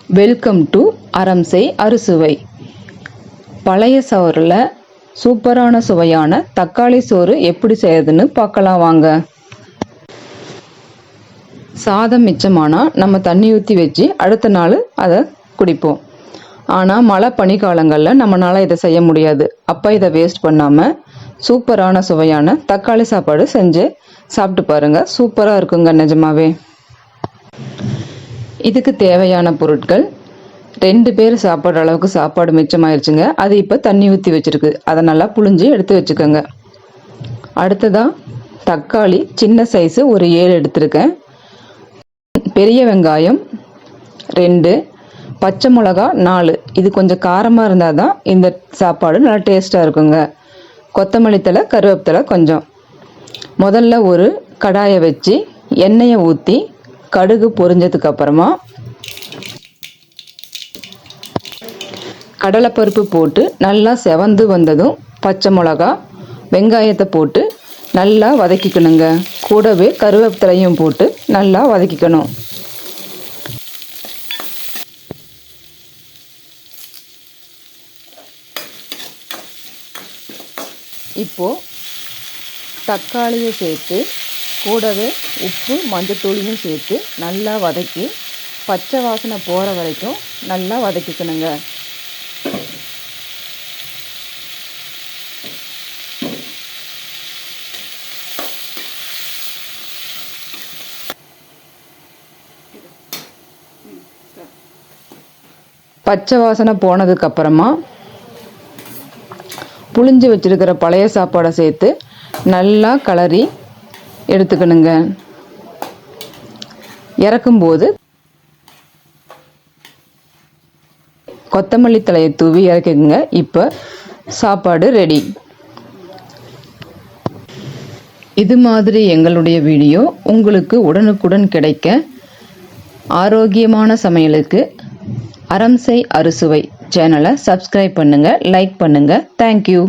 Welcome to அரம்சை அறுசுவை. பழைய சோறில் சூப்பரான சுவையான தக்காளி சோறு எப்படி செய்யறதுன்னு பார்க்கலாம் வாங்க. சாதம் மிச்சமானால் நம்ம தண்ணி ஊற்றி வச்சு அடுத்த நாள் அதை குடிப்போம். ஆனால் மழை பனிக்காலங்களில் நம்மளால் இதை செய்ய முடியாது. அப்போ இதை வேஸ்ட் பண்ணாமல் சூப்பரான சுவையான தக்காளி சாப்பாடு செஞ்சு சாப்பிட்டு பாருங்கள். சூப்பராக இருக்குங்க நிஜமாவே. இதுக்கு தேவையான பொருட்கள் 2 பேர் சாப்பிட்ற அளவுக்கு சாப்பாடு மிச்சமாயிருச்சுங்க. அது இப்போ தண்ணி ஊற்றி வச்சுருக்கு. அதை நல்லா புழிஞ்சு எடுத்து வச்சுக்கோங்க. அடுத்ததாக தக்காளி சின்ன சைஸு ஒரு 7 எடுத்திருக்கேன். பெரிய வெங்காயம் 2, பச்சை மிளகா 4. இது கொஞ்சம் காரமாக இருந்தால் தான் இந்த சாப்பாடு நல்லா டேஸ்ட்டாக இருக்குங்க. கொத்தமல்லி தழை, கருவேப்பிலை கொஞ்சம். முதல்ல ஒரு கடாயை வச்சு எண்ணெயை ஊற்றி கடுகு பொரிஞ்சதுக்கு அப்புறமா கடலைப்பருப்பு போட்டு நல்லா செவந்து வந்ததும் பச்சை மிளகா, வெங்காயத்தை போட்டு நல்லா வதக்கிக்கணுங்க. கூடவே கருவேப்பிலையும் போட்டு நல்லா வதக்கிக்கணும். இப்போது தக்காளியை சேர்த்து கூடவே உப்பு மஞ்சத்தூளையும் சேர்த்து நல்லா வதக்கி பச்சை வாசனை போகிற வரைக்கும் நல்லா வதக்கிக்கணுங்க. பச்சை வாசனை போனதுக்கப்புறமா புளிஞ்சு வச்சிருக்கிற பழைய சாப்பாடை சேர்த்து நல்லா கிளறி எடுத்துக்கணுங்க. இறக்கும்போது கொத்தமல்லி தழையை தூவி இறக்குங்க. இப்போ சாப்பாடு ரெடி. இது மாதிரி எங்களுடைய வீடியோ உங்களுக்கு உடனுக்குடன் கிடைக்க ஆரோக்கியமான சமையலுக்கு அரம்சை அறுசுவை சேனலை சப்ஸ்கிரைப் பண்ணுங்கள், லைக் பண்ணுங்கள். தேங்க்யூ.